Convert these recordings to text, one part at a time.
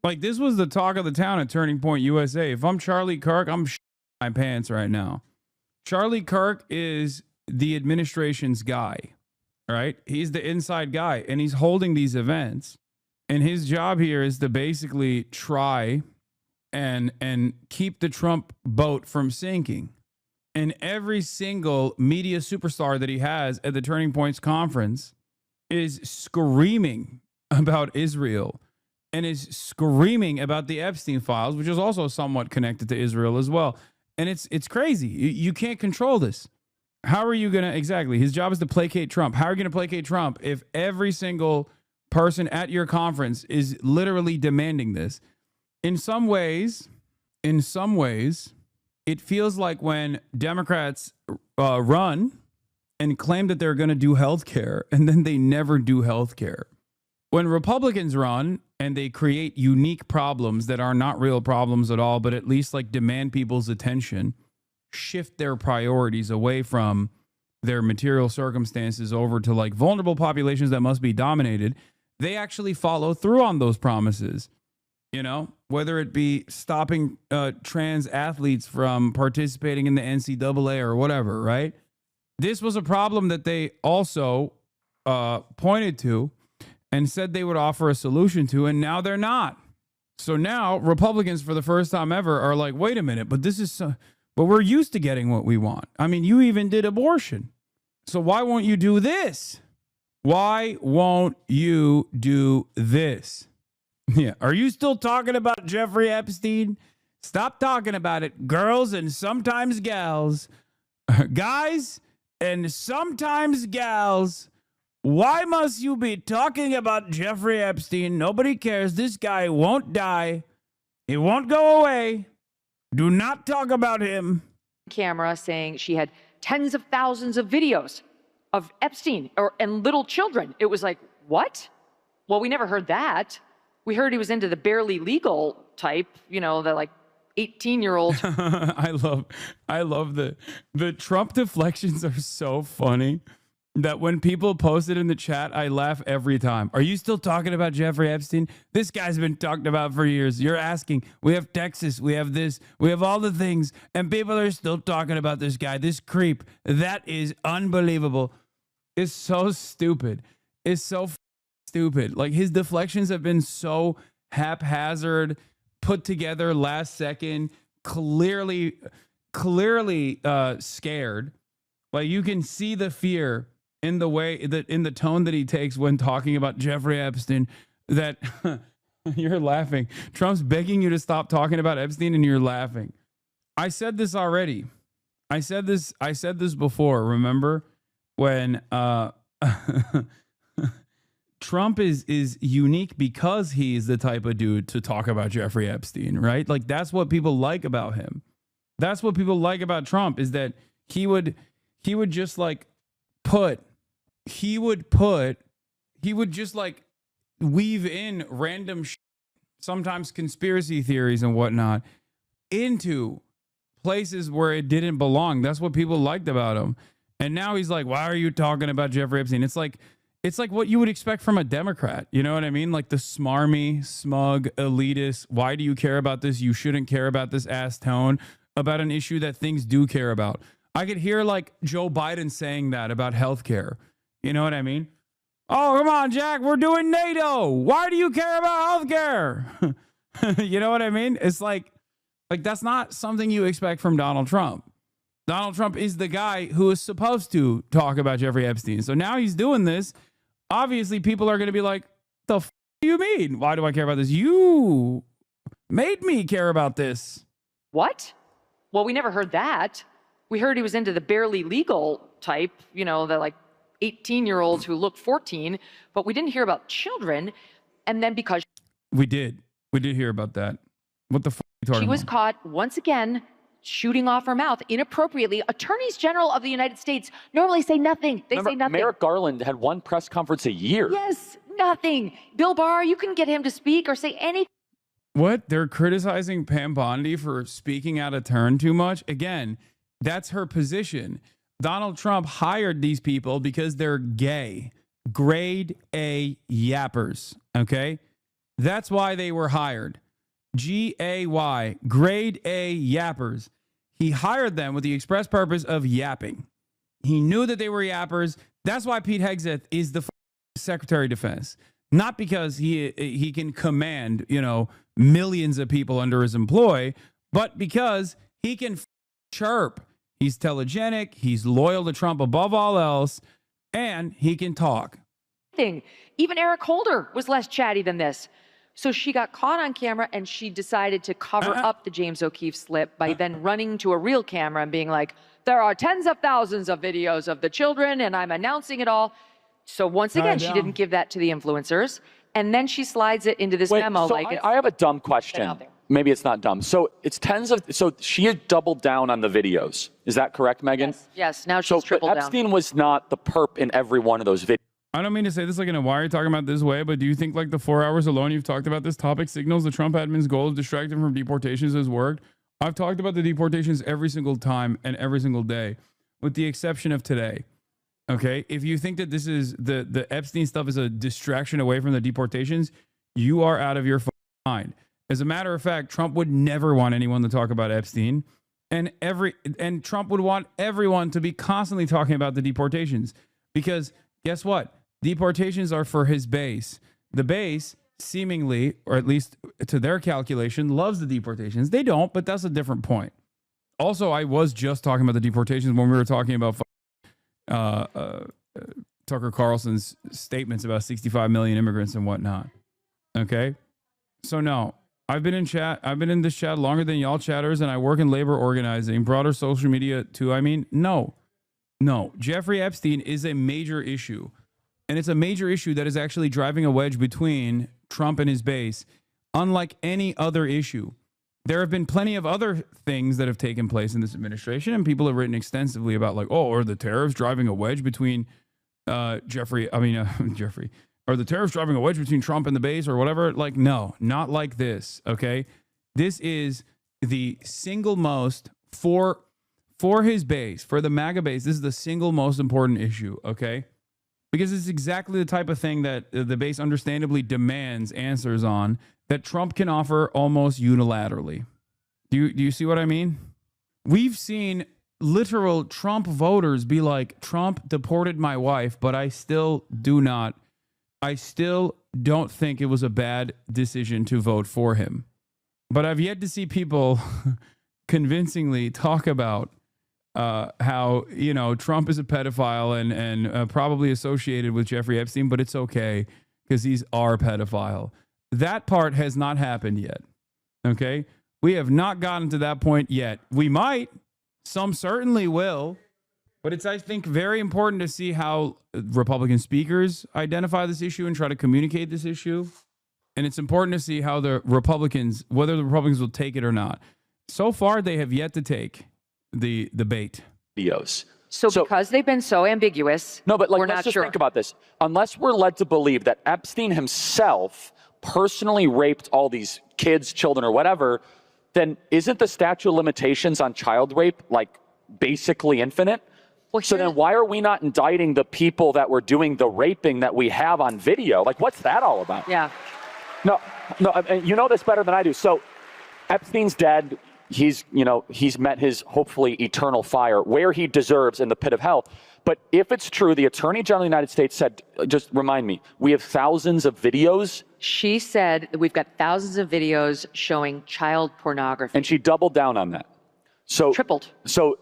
Like, this was the talk of the town at Turning Point USA. If I'm Charlie Kirk, I'm my pants right now. Charlie Kirk is the administration's guy, right? He's the inside guy, and he's holding these events. And his job here is to basically try and keep the Trump boat from sinking. And every single media superstar that he has at the Turning Points conference is screaming about Israel and is screaming about the Epstein files, which is also somewhat connected to Israel as well. And it's crazy. You can't control this. How are you going to, exactly, his job is to placate Trump. How are you going to placate Trump if every single person at your conference is literally demanding this? In some ways, it feels like when Democrats run and claim that they're going to do health care, and then they never do health care. When Republicans run and they create unique problems that are not real problems at all, but at least like demand people's attention, shift their priorities away from their material circumstances over to like vulnerable populations that must be dominated, they actually follow through on those promises. You know, whether it be stopping trans athletes from participating in the NCAA or whatever, right? This was a problem that they also pointed to and said they would offer a solution to, and now they're not. So now Republicans, for the first time ever, are like, wait a minute, but this is, but we're used to getting what we want. I mean, you even did abortion. So why won't you do this? Why won't you do this? Yeah. Are you still talking about Jeffrey Epstein? Stop talking about it, girls and sometimes gals. Guys and sometimes gals. Why must you be talking about Jeffrey Epstein? Nobody cares. This guy won't die. He won't go away. Do not talk about him. Camera saying she had tens of thousands of videos of Epstein and little children. It was like, what? Well, we never heard that. We heard he was into the barely legal type, you know, the like 18-year-old. I love the Trump deflections are so funny that when people post it in the chat, I laugh every time. Are you still talking about Jeffrey Epstein? This guy's been talked about for years. You're asking. We have Texas. We have this. We have all the things. And people are still talking about this guy, this creep. That is unbelievable. It's so stupid. It's so stupid. Like, his deflections have been so haphazard, put together last second, clearly scared. Like, you can see the fear in the way that in the tone that he takes when talking about Jeffrey Epstein, that you're laughing. Trump's begging you to stop talking about Epstein and you're laughing. I said this already. I said this before, remember? When Trump is unique because he's the type of dude to talk about Jeffrey Epstein, right? Like, that's what people like about him. That's what people like about Trump, is that he would just like he would just like weave in random sometimes conspiracy theories and whatnot into places where it didn't belong. That's what people liked about him. And now he's like, why are you talking about Jeffrey Epstein? It's like what you would expect from a Democrat. You know what I mean? Like the smarmy, smug, elitist, why do you care about this? You shouldn't care about this ass tone about an issue that things do care about. I could hear like Joe Biden saying that about healthcare. You know what I mean? Oh, come on, Jack, we're doing NATO. Why do you care about healthcare? You know what I mean? It's like that's not something you expect from Donald Trump. Donald Trump is the guy who is supposed to talk about Jeffrey Epstein. So now he's doing this. Obviously, people are going to be like, the f do you mean? Why do I care about this? You made me care about this. What? Well, we never heard that. We heard he was into the barely legal type, you know, the like 18-year-olds who look 14, but we didn't hear about children. And then because we did hear about that. What the f are you talking about? She was caught once again shooting off her mouth inappropriately. Attorneys General of the United States normally say nothing. They say nothing. Merrick Garland had one press conference a year. Yes, nothing. Bill Barr, you can get him to speak or say anything. What? They're criticizing Pam Bondi for speaking out of turn too much? Again, that's her position. Donald Trump hired these people because they're gay. Grade A yappers, okay? That's why they were hired. GAY, grade A yappers. He hired them with the express purpose of yapping. He knew that they were yappers. That's why Pete Hegseth is the Secretary of Defense. Not because he can command, millions of people under his employ, but because he can chirp. He's telegenic. He's loyal to Trump above all else, and he can talk. Even Eric Holder was less chatty than this. So she got caught on camera, and she decided to cover up the James O'Keefe slip by then running to a real camera and being like, there are tens of thousands of videos of the children, and I'm announcing it all. So once again, she didn't give that to the influencers. And then she slides it into this memo. So I have a dumb question. Maybe it's not dumb. So it's so she had doubled down on the videos. Is that correct, Megan? Yes. Now she's tripled down. Epstein was not the perp in every one of those videos. I don't mean to say this like in a why are you talking about this way, but do you think like the 4 hours alone you've talked about this topic signals the Trump admin's goal of distracting from deportations has worked? I've talked about the deportations every single time and every single day, with the exception of today. Okay, if you think that this is the Epstein stuff is a distraction away from the deportations, you are out of your mind. As a matter of fact, Trump would never want anyone to talk about Epstein, and Trump would want everyone to be constantly talking about the deportations, because guess what? Deportations are for his base. The base, seemingly, or at least to their calculation, loves the deportations. They don't, but that's a different point. Also, I was just talking about the deportations when we were talking about Tucker Carlson's statements about 65 million immigrants and whatnot. Okay? So no, I've been in this chat longer than y'all chatters, and I work in labor organizing, broader social media too. I mean, no. Jeffrey Epstein is a major issue. And it's a major issue that is actually driving a wedge between Trump and his base, unlike any other issue. There have been plenty of other things that have taken place in this administration, and people have written extensively about are the tariffs driving a wedge between Jeffrey, or the tariffs driving a wedge between Trump and the base or whatever? No, not like this, okay? This is the single most, for his base, for the MAGA base, this is the single most important issue, okay? Because it's exactly the type of thing that the base understandably demands answers on that Trump can offer almost unilaterally. Do you see what I mean? We've seen literal Trump voters be like, Trump deported my wife, but I still don't think it was a bad decision to vote for him. But I've yet to see people convincingly talk about how, Trump is a pedophile and probably associated with Jeffrey Epstein, but it's okay because he's our pedophile. That part has not happened yet. Okay? We have not gotten to that point yet. We might. Some certainly will. But it's, I think, very important to see how Republican speakers identify this issue and try to communicate this issue. And it's important to see how whether the Republicans will take it or not. So far, they have yet to take the bait. Videos. So because they've been so ambiguous, no, but we're let's not just sure. think about this. Unless we're led to believe that Epstein himself personally raped all these kids, children, or whatever, then isn't the statute of limitations on child rape basically infinite? Well, so then why are we not indicting the people that were doing the raping that we have on video? What's that all about? Yeah. No, you know this better than I do. So Epstein's dead. He's met his hopefully eternal fire where he deserves in the pit of hell. But if it's true, the Attorney General of the United States said, just remind me, we have thousands of videos. She said that we've got thousands of videos showing child pornography. And she doubled down on that. So tripled. So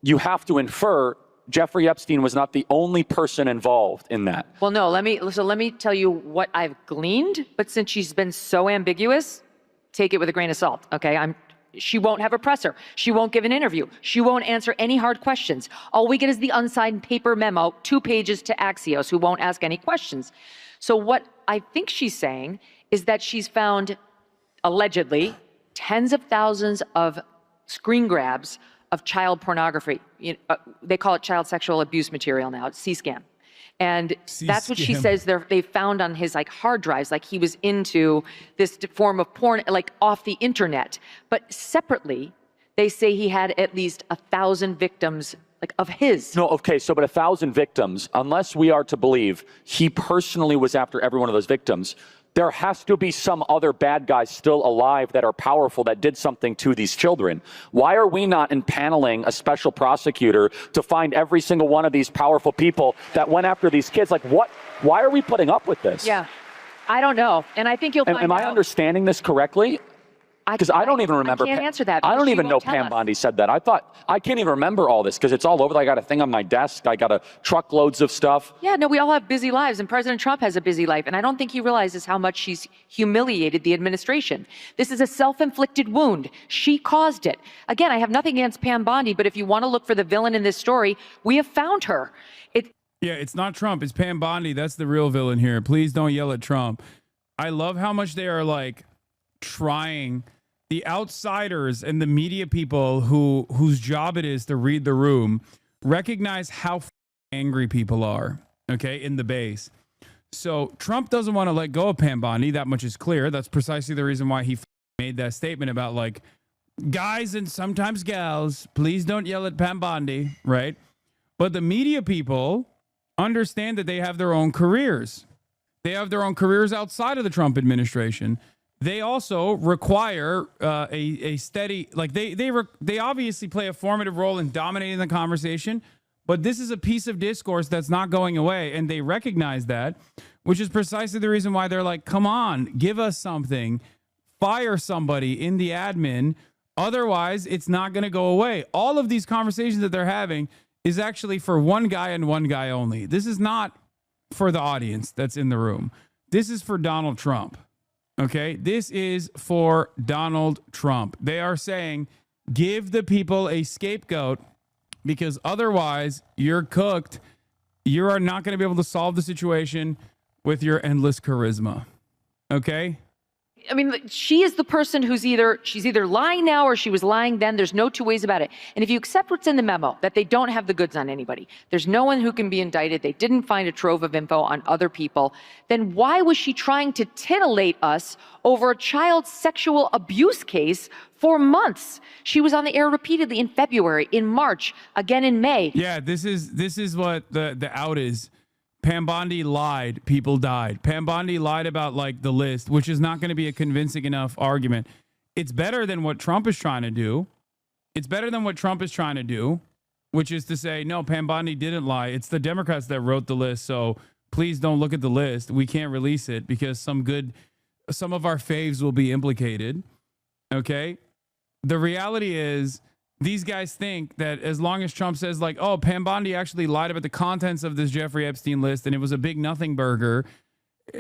you have to infer Jeffrey Epstein was not the only person involved in that. Well, no, let me tell you what I've gleaned, but since she's been so ambiguous, take it with a grain of salt, okay? She won't have a presser. She won't give an interview. She won't answer any hard questions. All we get is the unsigned paper memo, 2 pages to Axios, who won't ask any questions. So what I think she's saying is that she's found, allegedly, tens of thousands of screen grabs of child pornography. They call it child sexual abuse material now. It's C-SCAN. And that's what she says they found on his hard drives, he was into this form of porn, off the internet. But separately, they say he had at least 1,000 victims, of his. No, okay, but 1,000 victims, unless we are to believe he personally was after every one of those victims, there has to be some other bad guys still alive that are powerful that did something to these children. Why are we not impaneling a special prosecutor to find every single one of these powerful people that went after these kids? Like, what? Why are we putting up with this? Yeah, I don't know. And I think you'll find out. Am I understanding this correctly? Because I don't even remember. I can't answer that. I don't even know Pam Bondi said that. I can't even remember all this because it's all over. I got a thing on my desk. I got truckloads of stuff. Yeah, no, we all have busy lives, and President Trump has a busy life, and I don't think he realizes how much she's humiliated the administration. This is a self-inflicted wound. She caused it. Again, I have nothing against Pam Bondi, but if you want to look for the villain in this story, we have found her. Yeah, it's not Trump. It's Pam Bondi. That's the real villain here. Please don't yell at Trump. I love how much they are like trying. The outsiders and the media people whose job it is to read the room recognize how angry people are, okay, in the base. So Trump doesn't want to let go of Pam Bondi. That much is clear. That's precisely the reason why he made that statement about like guys and sometimes gals, please don't yell at Pam Bondi, right? But the media people understand that they have their own careers. They have their own careers outside of the Trump administration. They also require a steady, like they obviously play a formative role in dominating the conversation, but this is a piece of discourse that's not going away, and they recognize that, which is precisely the reason why they're like, come on, give us something, fire somebody in the admin, otherwise it's not going to go away. All of these conversations that they're having is actually for one guy and one guy only. This is not for the audience that's in the room. This is for Donald Trump. Okay, this is for Donald Trump. They are saying, give the people a scapegoat because otherwise you're cooked. You are not going to be able to solve the situation with your endless charisma. Okay? I mean, she is the person she's either lying now or she was lying then. There's no two ways about it. And if you accept what's in the memo, that they don't have the goods on anybody, there's no one who can be indicted, they didn't find a trove of info on other people, then why was she trying to titillate us over a child sexual abuse case for months? She was on the air repeatedly in February, in March, again in May. Yeah, this is what the out is. Pam Bondi lied. People died. Pam Bondi lied about like the list, which is not going to be a convincing enough argument. It's better than what Trump is trying to do. It's better than what Trump is trying to do, which is to say, no, Pam Bondi didn't lie. It's the Democrats that wrote the list. So please don't look at the list. We can't release it because some of our faves will be implicated. Okay. The reality is, these guys think that as long as Trump says like, oh, Pam Bondi actually lied about the contents of this Jeffrey Epstein list and it was a big nothing burger,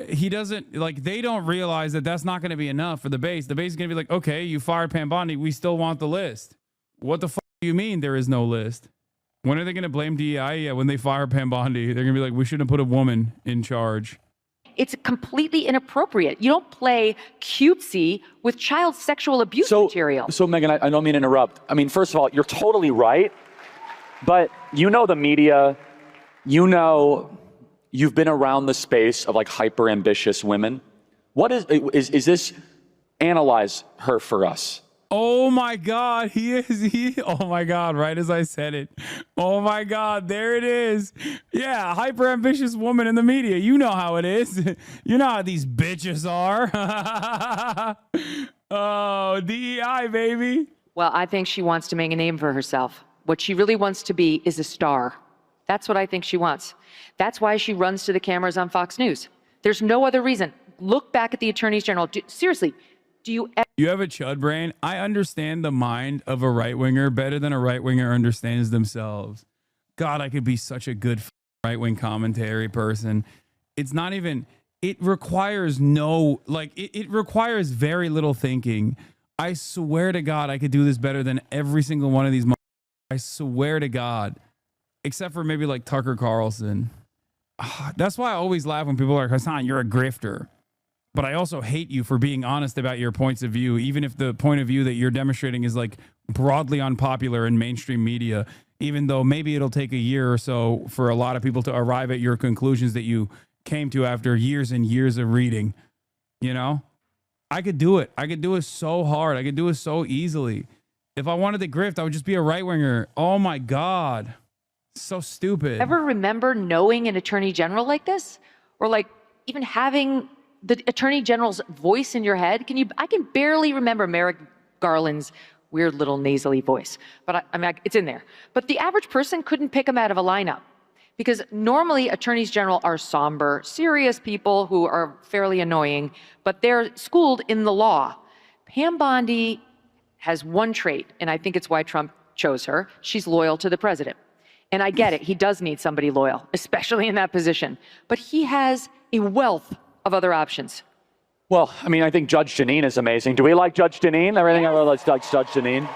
he doesn't like, they don't realize that that's not going to be enough for the base. The base is going to be like, okay, you fired Pam Bondi. We still want the list. What the fuck do you mean there is no list? When are they going to blame DEI? Yeah, when they fire Pam Bondi, they're going to be like, we shouldn't have put a woman in charge. It's completely inappropriate. You don't play cutesy with child sexual abuse material. So Megan, I don't mean to interrupt. I mean, first of all, you're totally right. But you know the media, you know, you've been around the space of like hyper ambitious women. What is this? Analyze her for us. Oh my God, oh my God, right as I said it. Oh my God, there it is. Yeah, hyper ambitious woman in the media. You know how it is. You know how these bitches are. Oh, DEI, baby. Well, I think she wants to make a name for herself. What she really wants to be is a star. That's what I think she wants. That's why she runs to the cameras on Fox News. There's no other reason. Look back at the attorneys general. Seriously, do you ever... You have a chud brain. I understand the mind of a right-winger better than a right-winger understands themselves. God, I could be such a good right-wing commentary person. It's not even, it requires no, like, it requires very little thinking. I swear to God, I could do this better than every single one of these. I swear to God, except for maybe like Tucker Carlson. That's why I always laugh when people are like, Hasan, you're a grifter. But I also hate you for being honest about your points of view, even if the point of view that you're demonstrating is like broadly unpopular in mainstream media, even though maybe it'll take a year or so for a lot of people to arrive at your conclusions that you came to after years and years of reading. You know, I could do it. I could do it so hard. I could do it so easily. If I wanted to grift, I would just be a right winger. Oh my God. So stupid. Ever remember knowing an attorney general like this? Or like even having the Attorney General's voice in your head? I can barely remember Merrick Garland's weird little nasally voice, but I mean, it's in there. But the average person couldn't pick him out of a lineup, because normally attorneys general are somber, serious people who are fairly annoying, but they're schooled in the law. Pam Bondi has one trait, and I think it's why Trump chose her. She's loyal to the president. And I get it, he does need somebody loyal, especially in that position. But he has a wealth of other options. Well, I mean, I think Judge Jeanine is amazing. Do we like Judge Jeanine? Everything I like Judge Jeanine.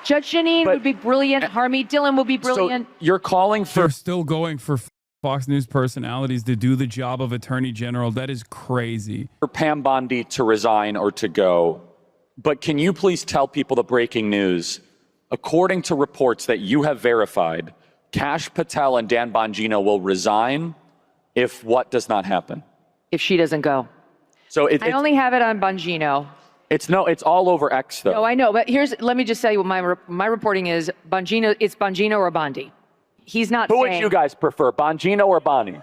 Judge Jeanine would be brilliant. Harmeet Dillon would be brilliant. So you're calling for... They're still going for Fox News personalities to do the job of Attorney General. That is crazy. For Pam Bondi to resign or to go. But can you please tell people the breaking news? According to reports that you have verified, Kash Patel and Dan Bongino will resign if what does not happen? If she doesn't go. So I only have it on Bongino. It's all over X though. No, I know, but let me just tell you what my reporting is. Bongino, it's Bongino or Bondi. He's not Who saying... would you guys prefer, Bongino or Bonnie?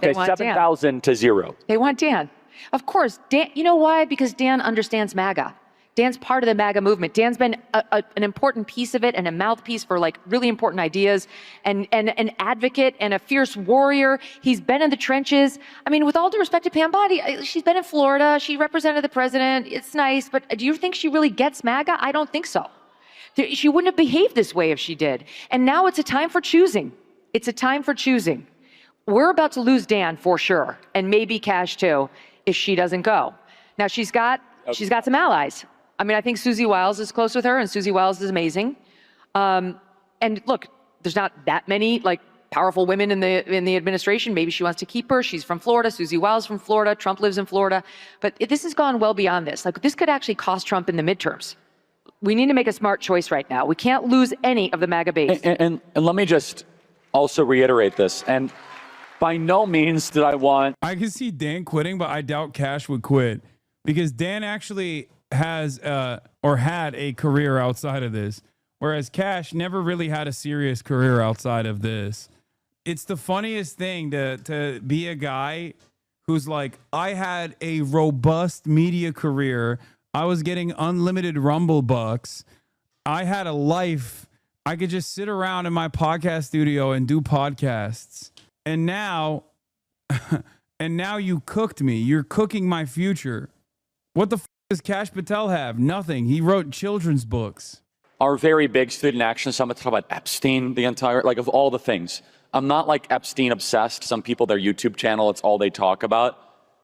They Okay, want 7,000 to 0. They want Dan. Of course, Dan, you know why? Because Dan understands MAGA. Dan's part of the MAGA movement. Dan's been an important piece of it and a mouthpiece for like really important ideas, and an advocate and a fierce warrior. He's been in the trenches. I mean, with all due respect to Pam Bondi, she's been in Florida. She represented the president. It's nice, but do you think she really gets MAGA? I don't think so. She wouldn't have behaved this way if she did. And now it's a time for choosing. It's a time for choosing. We're about to lose Dan for sure, and maybe Kash too, if she doesn't go. Now she's got some allies. I mean, I think Susie Wiles is close with her, and Susie Wiles is amazing. And look, there's not that many like powerful women in the administration. Maybe she wants to keep her. She's from Florida. Susie Wiles from Florida. Trump lives in Florida. But this has gone well beyond this. Like, this could actually cost Trump in the midterms. We need to make a smart choice right now. We can't lose any of the MAGA base. And let me just also reiterate this. And by no means did I want... I can see Dan quitting, but I doubt Kash would quit, because Dan actually has or had a career outside of this, whereas Kash never really had a serious career outside of this. It's the funniest thing to be a guy who's like, I had a robust media career. I was getting unlimited Rumble bucks. I had a life. I could just sit around in my podcast studio and do podcasts. And now you cooked me. You're cooking my future. What the does Kash Patel have? Nothing. He wrote children's books. Our very big student action summit talk about Epstein, the entire, like, of all the things. I'm not like Epstein obsessed. Some people, their YouTube channel, it's all they talk about.